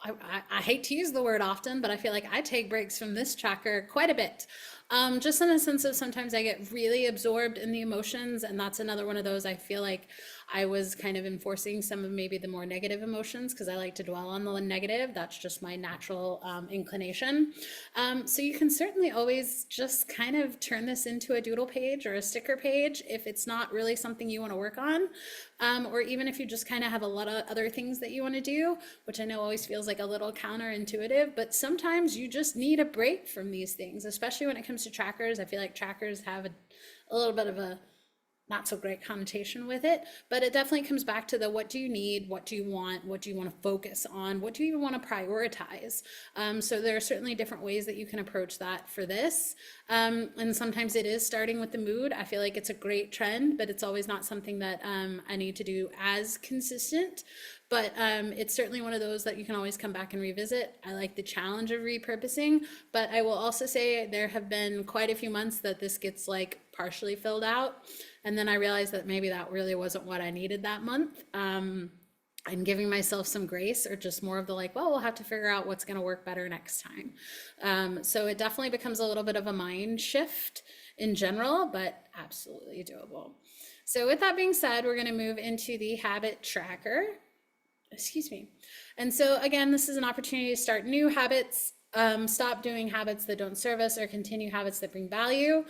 I hate to use the word often, but I feel like I take breaks from this tracker quite a bit. Just in a sense of sometimes I get really absorbed in the emotions, and that's another one of those I feel like I was kind of enforcing some of maybe the more negative emotions because I like to dwell on the negative. That's just my natural inclination. So you can certainly always just kind of turn this into a doodle page or a sticker page if it's not really something you want to work on. Or even if you just kind of have a lot of other things that you want to do, which I know always feels like a little counterintuitive, but sometimes you just need a break from these things, especially when it comes to trackers. I feel like trackers have a little bit of a not so great connotation with it, but it definitely comes back to the what do you need, what do you want to focus on, what do you even want to prioritize. So there are certainly different ways that you can approach that for this. And sometimes it is starting with the mood. I feel like it's a great trend, but it's always not something that I need to do as consistent. But it's certainly one of those that you can always come back and revisit. I like the challenge of repurposing, but I will also say there have been quite a few months that this gets like partially filled out. And then I realized that maybe that really wasn't what I needed that month. I'm giving myself some grace, or just more of the like, well, we'll have to figure out what's going to work better next time. So it definitely becomes a little bit of a mind shift in general, but absolutely doable. So with that being said, we're going to move into the habit tracker. Excuse me. And so again, this is an opportunity to start new habits, stop doing habits that don't serve us, or continue habits that bring value.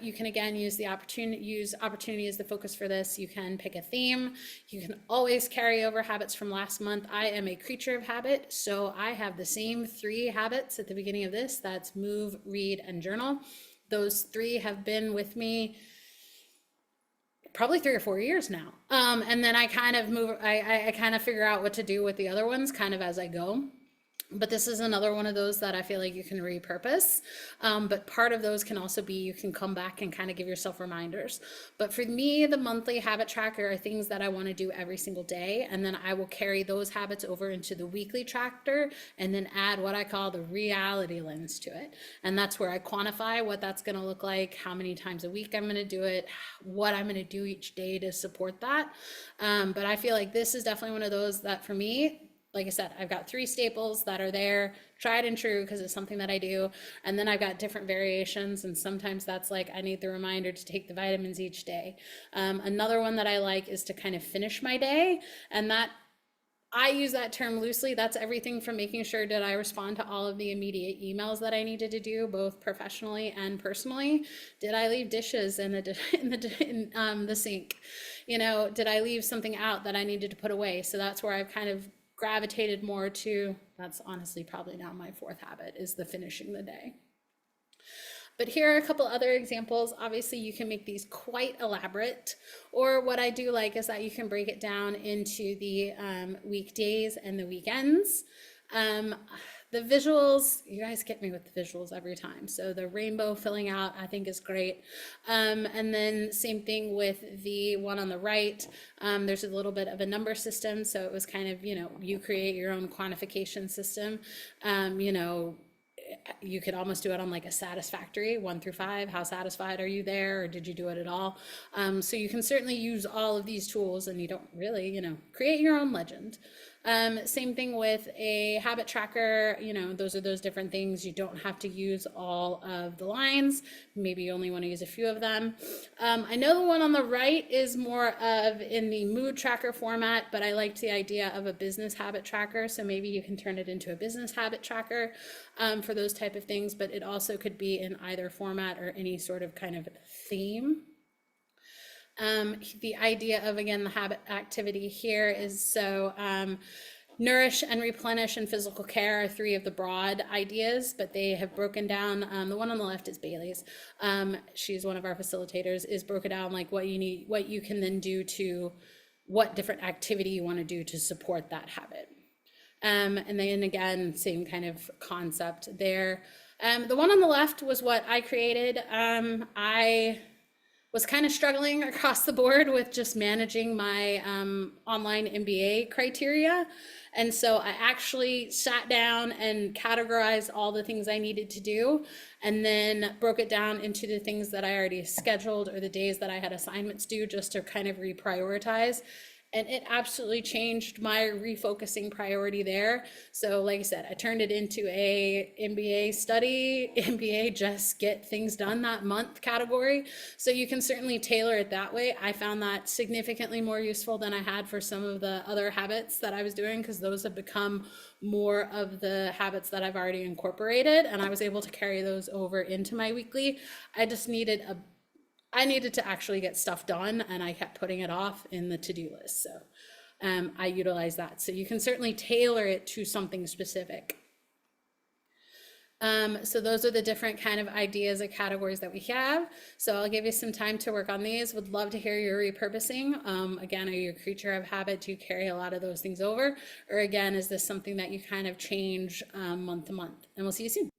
You can again use opportunity as the focus for this. You can pick a theme. You can always carry over habits from last month. I am a creature of habit, so I have the same 3 habits at the beginning of this. That's move, read, and journal. Those 3 have been with me probably 3 or 4 years now. And then I kind of I kind of figure out what to do with the other ones kind of as I go. But this is another one of those that I feel like you can repurpose. But part of those can also be you can come back and kind of give yourself reminders. But for me, the monthly habit tracker are things that I want to do every single day. And then I will carry those habits over into the weekly tracker and then add what I call the reality lens to it. And that's where I quantify what that's going to look like, how many times a week I'm going to do it, what I'm going to do each day to support that. But I feel like this is definitely one of those that for me, like I said, I've got 3 staples that are there, tried and true, because it's something that I do. And then I've got different variations. And sometimes that's like, I need the reminder to take the vitamins each day. Another one that I like is to kind of finish my day. And that I use that term loosely. That's everything from making sure that I respond to all of the immediate emails that I needed to do, both professionally and personally. Did I leave dishes in the sink? You know, did I leave something out that I needed to put away? So that's where I've kind of gravitated more to. That's honestly probably now my 4th habit, is the finishing the day. But here are a couple other examples. Obviously, you can make these quite elaborate, or what I do like is that you can break it down into the weekdays and the weekends. The visuals, you guys get me with the visuals every time. So the rainbow filling out, I think, is great. And then same thing with the one on the right. There's a little bit of a number system. So it was kind of, you create your own quantification system. You could almost do it on like a satisfactory 1 through 5. How satisfied are you there, or did you do it at all? So you can certainly use all of these tools, and you don't really, create your own legend. Same thing with a habit tracker. Those are those different things. You don't have to use all of the lines. Maybe you only want to use a few of them. I know the one on the right is more of in the mood tracker format, but I liked the idea of a business habit tracker. So maybe you can turn it into a business habit tracker for those type of things, but it also could be in either format or any sort of kind of theme. The idea of, again, the habit activity here is so nourish and replenish and physical care are 3 of the broad ideas, but they have broken down. The one on the left is Bailey's. She's one of our facilitators, is broken down like what you need, what you can then do to what different activity you want to do to support that habit. And then again, same kind of concept there. The one on the left was what I created. I was kind of struggling across the board with just managing my online MBA criteria. And so I actually sat down and categorized all the things I needed to do and then broke it down into the things that I already scheduled or the days that I had assignments due, just to kind of reprioritize. And it absolutely changed my refocusing priority there. So like I said, I turned it into a MBA study, MBA just get things done that month category. So you can certainly tailor it that way. I found that significantly more useful than I had for some of the other habits that I was doing, because those have become more of the habits that I've already incorporated, and I was able to carry those over into my weekly. I needed to actually get stuff done, and I kept putting it off in the to-do list. So I utilize that. So you can certainly tailor it to something specific. So those are the different kind of ideas and categories that we have. So I'll give you some time to work on these. Would love to hear your repurposing. Again, are you a creature of habit? Do you carry a lot of those things over? Or again, is this something that you kind of change month to month? And we'll see you soon.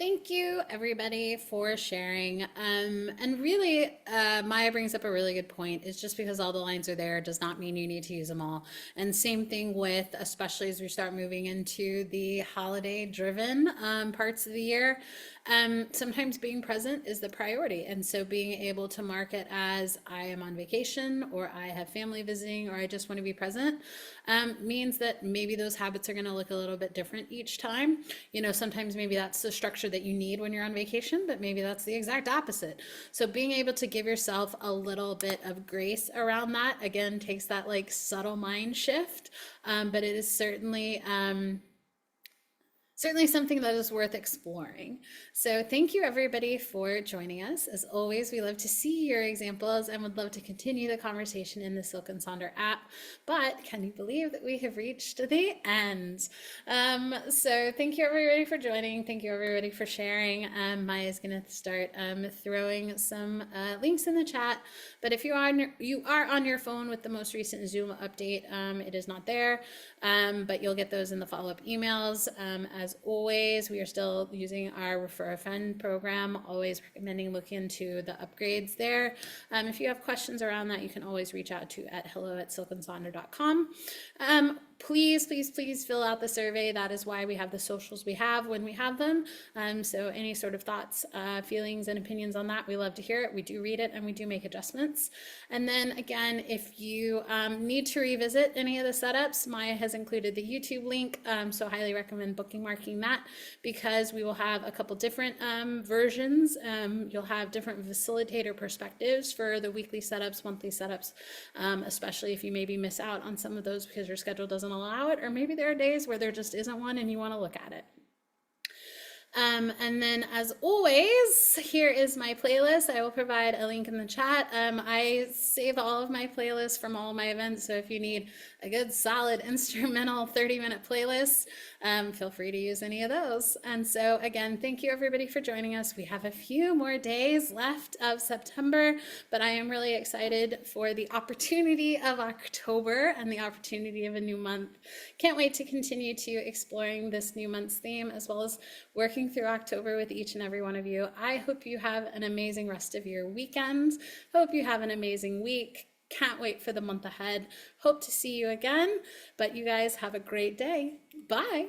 Thank you, everybody, for sharing. And really, Maya brings up a really good point. It's just because all the lines are there does not mean you need to use them all. And same thing with, especially as we start moving into the holiday-driven parts of the year. Sometimes being present is the priority. And so being able to mark it as I am on vacation, or I have family visiting, or I just want to be present, means that maybe those habits are going to look a little bit different each time. Sometimes maybe that's the structure that you need when you're on vacation, but maybe that's the exact opposite. So being able to give yourself a little bit of grace around that, again, takes that like subtle mind shift, but it is certainly something that is worth exploring. So thank you everybody for joining us. As always, we love to see your examples and would love to continue the conversation in the Silk and Sonder app. But can you believe that we have reached the end? So thank you everybody for joining. Thank you everybody for sharing. Maya is going to start throwing some links in the chat. But if you are on your phone with the most recent Zoom update, it is not there, but you'll get those in the follow-up emails. As always, we are still using our Refer a Friend program, always recommending looking into the upgrades there. If you have questions around that, you can always reach out to at hello@silkandsonder.com. Please, please, please fill out the survey. That is why we have the socials we have when we have them. So any sort of thoughts, feelings, and opinions on that, we love to hear it. We do read it and we do make adjustments. And then again, if you need to revisit any of the setups, Maya has included the YouTube link. So highly recommend bookmarking that, because we will have a couple different versions. You'll have different facilitator perspectives for the weekly setups, monthly setups, especially if you maybe miss out on some of those because your schedule doesn't allow it, or maybe there are days where there just isn't one and you want to look at it. And then as always, here is my playlist. I will provide a link in the chat. I save all of my playlists from all of my events. So if you need a good solid instrumental 30-minute playlist, feel free to use any of those. And so again, thank you everybody for joining us. We have a few more days left of September, but I am really excited for the opportunity of October and the opportunity of a new month. Can't wait to continue to exploring this new month's theme, as well as working through October with each and every one of you. I hope you have an amazing rest of your weekend. Hope you have an amazing week. Can't wait for the month ahead. Hope to see you again, but you guys have a great day. Bye.